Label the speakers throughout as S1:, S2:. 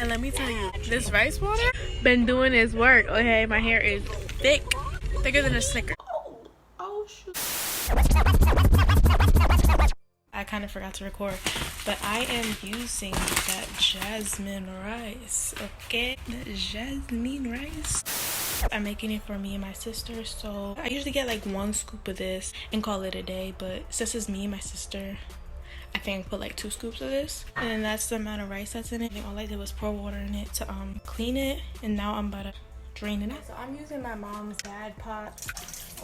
S1: And let me tell you, this rice water been doing its work. Okay, my hair is thick, thicker than a Snicker. Oh shoot. I kind of forgot to record, but I am using that jasmine rice, okay? That jasmine rice. I'm making it for me and my sister, so I usually get like 1 scoop of this and call it a day, but since it's me and my sister, I think I put like 2 scoops of this, and then that's the amount of rice that's in it. And all I did was pour water in it to clean it, and now I'm about to drain it out. So I'm using my mom's bad pot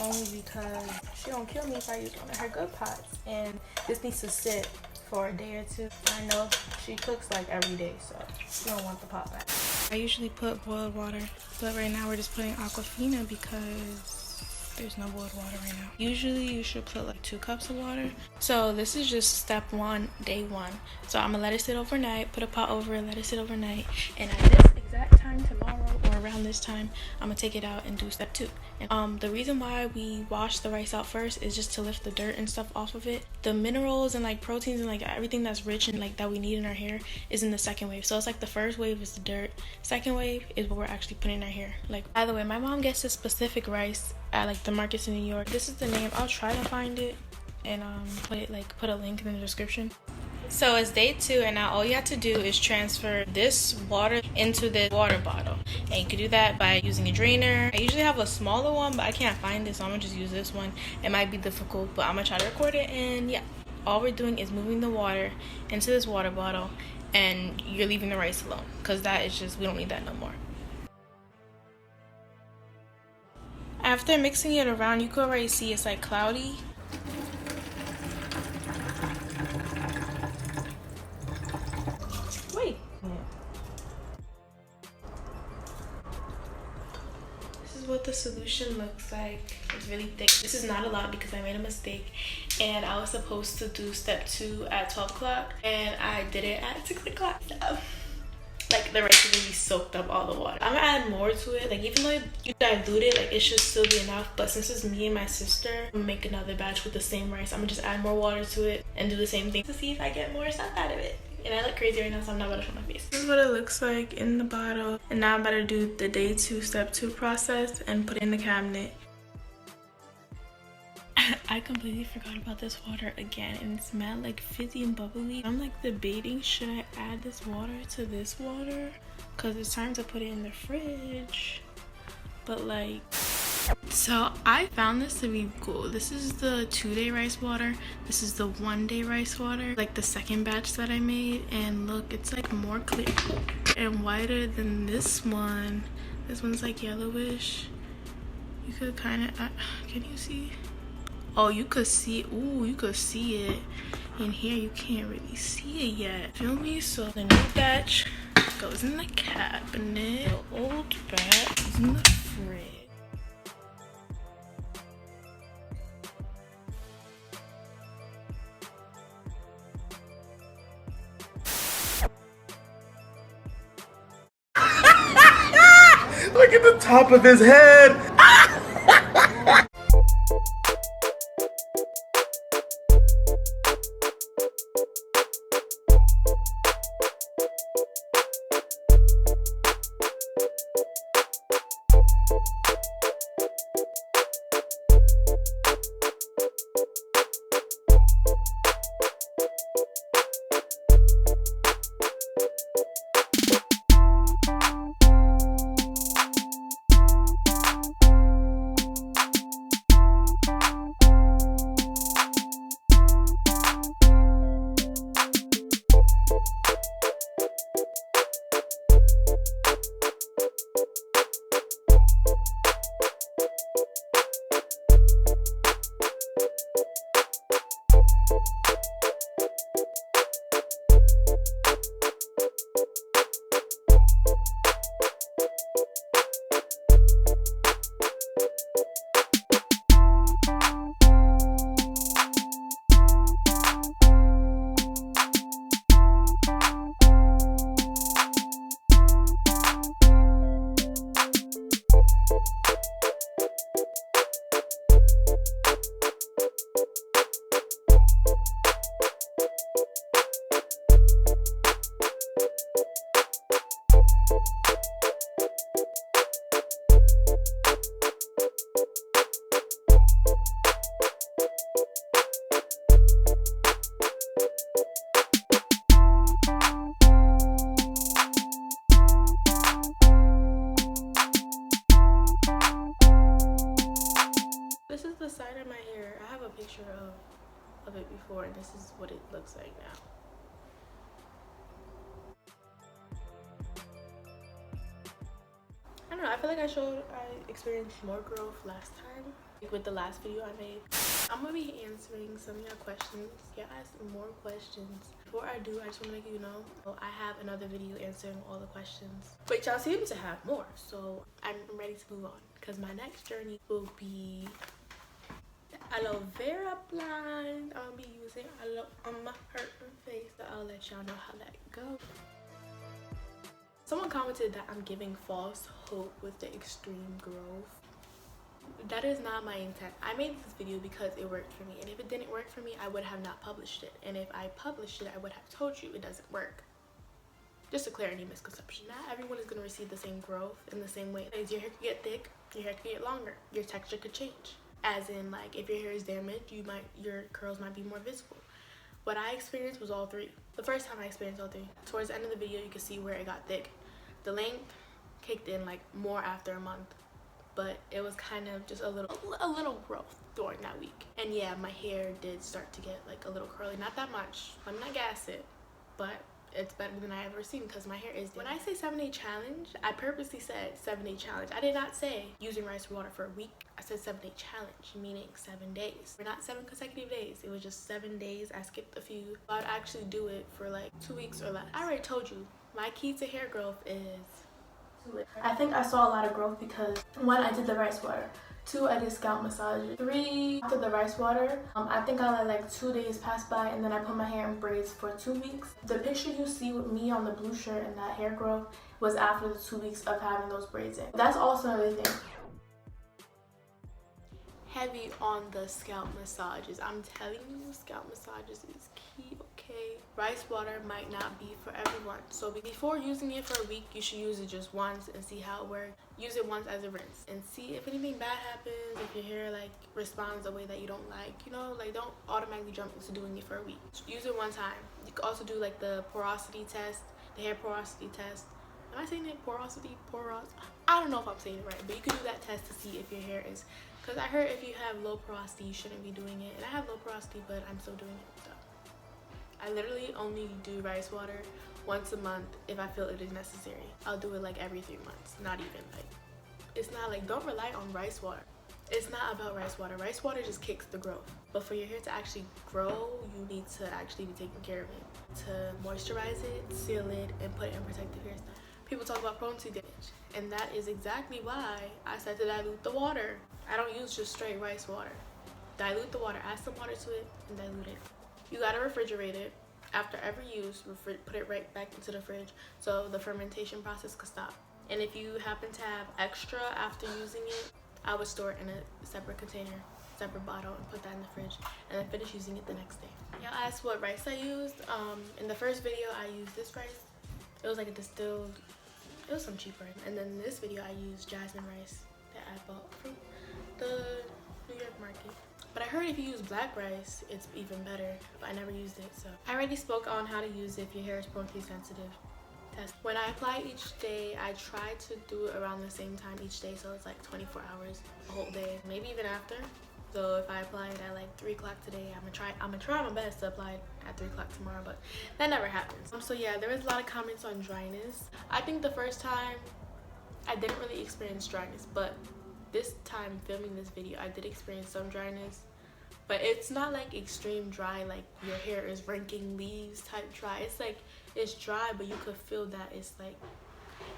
S1: only because she don't kill me if I use one of her good pots, and this needs to sit for a day or 2. I know she cooks like every day, so she don't want the pot back. I usually put boiled water, but right now we're just putting aquafina because there's no boiled water right now. Usually you should put like 2 cups of water. So this is just step 1, day 1. So I'm gonna let it sit overnight, put a pot over it, let it sit overnight, and at this exact time tomorrow or around this time, I'm gonna take it out and do step 2. And the reason why we wash the rice out first is just to lift the dirt and stuff off of it. The minerals and like proteins and like everything that's rich and like that we need in our hair is in the second wave. So it's like the first wave is the dirt, second wave is what we're actually putting in our hair. Like, by the way, my mom gets this specific rice at like the markets in New York. This is the name. I'll try to find it and put a link in the description. So it's day 2, and now all you have to do is transfer this water into the water bottle, and you can do that by using a drainer. I usually have a smaller one, but I can't find it, so I'm gonna just use this one. It might be difficult, but I'm gonna try to record it. And yeah, all we're doing is moving the water into this water bottle, and you're leaving the rice alone because that is just, we don't need that no more. After mixing it around, you can already see it's like cloudy. Wait. This is what the solution looks like. It's really thick. This is not a lot because I made a mistake, and I was supposed to do step 2 at 12 o'clock, and I did it at 6 o'clock. So like the rice really soaked up all the water. I'm gonna add more to it. Like, even though you dilute it, like it should still be enough, but since it's me and my sister, I'm gonna make another batch with the same rice. I'm gonna just add more water to it and do the same thing to see if I get more stuff out of it. And I look crazy right now, so I'm not about to show my face. This is what it looks like in the bottle, and now I'm about to do the day 2 step 2 process and put it in the cabinet. I completely forgot about this water again, and it's mad like fizzy and bubbly. I'm like debating, should I add this water to this water? Because it's time to put it in the fridge. But like, so I found this to be cool. This is the 2-day rice water. This is the 1-day rice water, like the second batch that I made. And look, it's like more clear and whiter than this one. This one's like yellowish. You could kind of, can you see? Oh, you could see, ooh, you could see it. In here, you can't really see it yet. Feel me? So the new batch goes in the cabinet. The old batch is in the fridge.
S2: Look at the top of his head.
S1: picture of it before, and this is what it looks like now. I don't know, I feel like I experienced more growth last time, like with the last video I made. I'm gonna be answering some of your questions. Y'all asked more questions. Before I do, I just want to let you know I have another video answering all the questions, but y'all seem to have more, so I'm ready to move on because my next journey will be aloe vera blonde. I'll be using aloe on my face, so I'll let y'all know how that goes. Someone commented that I'm giving false hope with the extreme growth. That is not my intent. I made this video because it worked for me, and if it didn't work for me, I would have not published it, and if I published it, I would have told you it doesn't work. Just to clear any misconception, not everyone is going to receive the same growth in the same way. As your hair could get thick, your hair could get longer, your texture could change. As in, like, if your hair is damaged, your curls might be more visible. What I experienced was all three. The first time I experienced all three. Towards the end of the video, you can see where it got thick. The length kicked in like more after a month, but it was kind of just a little growth during that week. And yeah, my hair did start to get like a little curly. Not that much. Let me not gas it, but it's better than I ever seen because my hair is damaged. When I say 7-day challenge, I purposely said 7-day challenge. I did not say using rice water for a week. I said 7-day challenge, meaning 7 days. We're not 7 consecutive days. It was just 7 days. I skipped a few. I'd actually do it for like 2 weeks or less. I already told you, my key to hair growth is I think I saw a lot of growth because 1, I did the rice water. 2, I did scalp massage. 3, after the rice water, I think I let like 2 days pass by, and then I put my hair in braids for 2 weeks. The picture you see with me on the blue shirt and that hair growth was after the 2 weeks of having those braids in. That's also another thing. Heavy on the scalp massages. I'm telling you, scalp massages is key, okay? Rice water might not be for everyone. So before using it for a week, you should use it just once and see how it works. Use it once as a rinse and see if anything bad happens, if your hair like responds a way that you don't like, you know, like don't automatically jump into doing it for a week. Use it one time. You can also do like the porosity test, the hair porosity test. Am I saying it? Porosity? I don't know if I'm saying it right, but you can do that test to see if your hair is, because I heard if you have low porosity, you shouldn't be doing it. And I have low porosity, but I'm still doing it. So I literally only do rice water once a month if I feel it is necessary. I'll do it like every 3 months. Not even like, it's not like, don't rely on rice water. It's not about rice water. Rice water just kicks the growth. But for your hair to actually grow, you need to actually be taking care of it. To moisturize it, seal it, and put it in protective hairstyle. People talk about prone to damage, and that is exactly why I said to dilute the water. I don't use just straight rice water. Dilute the water, add some water to it, and dilute it. You gotta refrigerate it. After every use, put it right back into the fridge so the fermentation process could stop. And if you happen to have extra after using it, I would store it in a separate container, separate bottle, and put that in the fridge, and then finish using it the next day. Y'all asked what rice I used. In the first video, I used this rice. It was like a distilled, it was some cheap rice. And then in this video, I used jasmine rice that I bought from the New York market. But I heard if you use black rice, it's even better, but I never used it, so. I already spoke on how to use it if your hair is prone to be sensitive. Test. When I apply each day, I try to do it around the same time each day, so it's like 24 hours, a whole day, maybe even after. So if I apply it at like 3 o'clock today, I'm gonna try my best to apply it at 3 o'clock tomorrow, but that never happens. So yeah, there was a lot of comments on dryness. I think the first time I didn't really experience dryness, but this time filming this video, I did experience some dryness. But it's not like extreme dry, like your hair is raking leaves type dry. It's like, it's dry, but you could feel that it's like,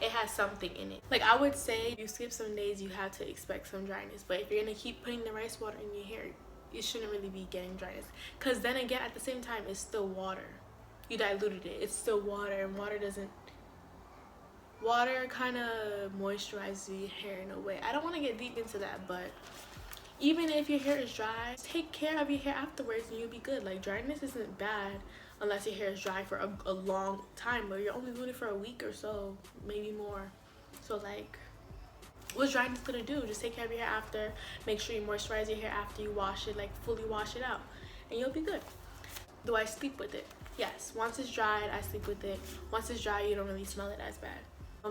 S1: it has something in it. Like I would say, if you skip some days, you have to expect some dryness. But if you're gonna keep putting the rice water in your hair, you shouldn't really be getting dryness. Cause then again, at the same time, it's still water. You diluted it, it's still water, and water kind of moisturizes your hair in a way. I don't want to get deep into that, but even if your hair is dry, take care of your hair afterwards and you'll be good. Like dryness isn't bad unless your hair is dry for a long time, but you're only doing it for a week or so, maybe more. So like, what's dryness gonna do? Just take care of your hair after. Make sure you moisturize your hair after you wash it, like fully wash it out, and you'll be good. Do I sleep with it? Yes. Once it's dried, I sleep with it. Once it's dry, you don't really smell it as bad.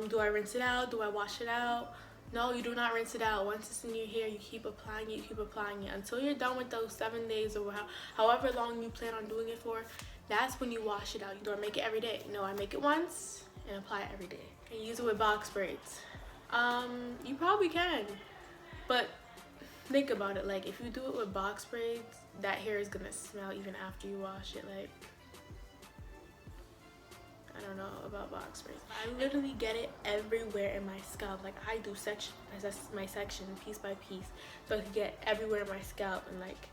S1: Do I rinse it out? Do I wash it out? No, you do not rinse it out. Once it's in your hair, you keep applying it, until you're done with those 7 days or however long you plan on doing it for. That's when you wash it out. You don't make it every day. No, I make it once and apply it every day. And use it with box braids. You probably can, but think about it. Like, if you do it with box braids, that hair is gonna smell even after you wash it. Like, I don't know about box braids. I literally get it everywhere in my scalp. Like, I do my section piece by piece, so I can get everywhere in my scalp and, like,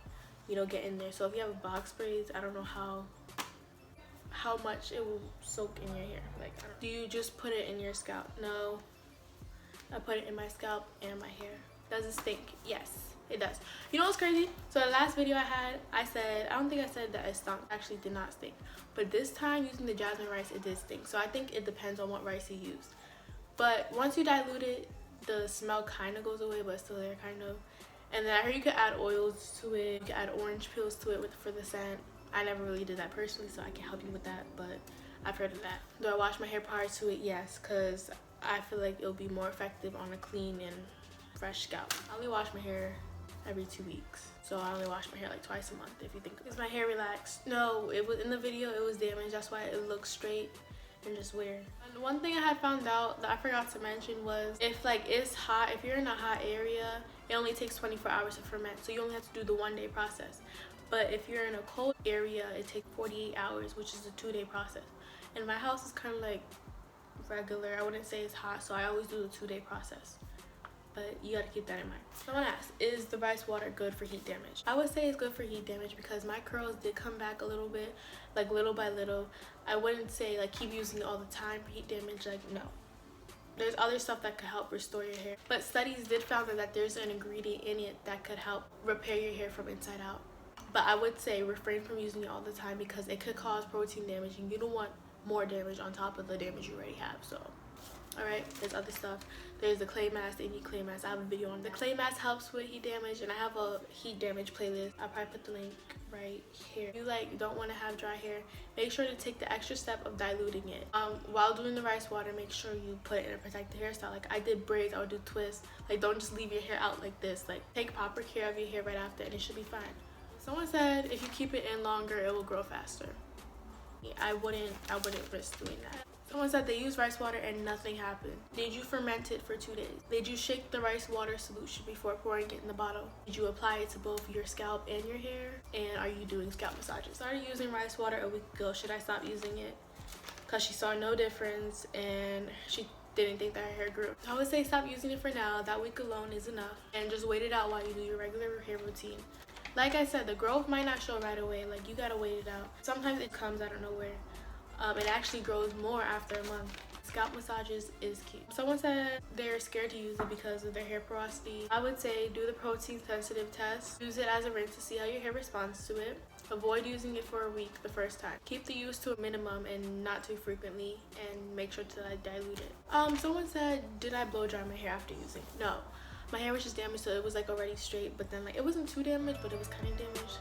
S1: you know, get in there. So if you have a box braids, I don't know how much it will soak in your hair. Like, do you just put it in your scalp? No, I put it in my scalp and my hair. Does it stink? Yes, it does. You know what's crazy? So the last video I had, I don't think I said that it stunk. Actually did not stink. But this time, using the jasmine rice, it did stink. So I think it depends on what rice you use. But once you dilute it, the smell kind of goes away, but it's still there, kind of. And then I heard you could add oils to it. You could add orange peels to it for the scent. I never really did that personally, so I can't help you with that, but I've heard of that. Do I wash my hair prior to it? Yes, because I feel like it'll be more effective on a clean and fresh scalp. I only wash my hair every 2 weeks, so I only wash my hair like twice a month. If you think, is my hair relaxed? No, it was in the video, it was damaged. That's why it looks straight and just weird. And one thing I had found out that I forgot to mention was, if like it's hot, if you're in a hot area, it only takes 24 hours to ferment, so you only have to do the 1-day process. But if you're in a cold area, it takes 48 hours, which is a 2-day process. And my house is kind of like regular. I wouldn't say it's hot, so I always do the 2-day process. But you gotta keep that in mind. Someone asked, is the rice water good for heat damage? I would say it's good for heat damage because my curls did come back a little bit, like little by little. I wouldn't say like keep using it all the time for heat damage, like no. There's other stuff that could help restore your hair. But studies did found that there's an ingredient in it that could help repair your hair from inside out. But I would say refrain from using it all the time because it could cause protein damage and you don't want more damage on top of the damage you already have. So, alright, there's other stuff. There's the clay mask, the Indie clay mask. I have a video on the clay mask helps with heat damage, and I have a heat damage playlist. I'll probably put the link right here. If you like don't want to have dry hair, make sure to take the extra step of diluting it. While doing the rice water, make sure you put it in a protected hairstyle. Like I did braids, I would do twists. Like don't just leave your hair out like this. Like take proper care of your hair right after and it should be fine. Someone said if you keep it in longer, it will grow faster. I wouldn't risk doing that. Someone said they used rice water and nothing happened. Did you ferment it for 2 days? Did you shake the rice water solution before pouring it in the bottle? Did you apply it to both your scalp and your hair? And are you doing scalp massages? Started using rice water a week ago. Should I stop using it? Because she saw no difference and she didn't think that her hair grew. I would say stop using it for now. That week alone is enough. And just wait it out while you do your regular hair routine. Like I said, the growth might not show right away. Like you gotta wait it out. Sometimes it comes out of nowhere. It actually grows more after a month. Scalp massages is key. Someone said they're scared to use it because of their hair porosity. I would say do the protein sensitive test. Use it as a rinse to see how your hair responds to it. Avoid using it for a week the first time. Keep the use to a minimum and not too frequently, and make sure to dilute it. Someone said, did I blow dry my hair after using? No. My hair was just damaged, so it was like already straight, but then like it wasn't too damaged, but it was kind of damaged.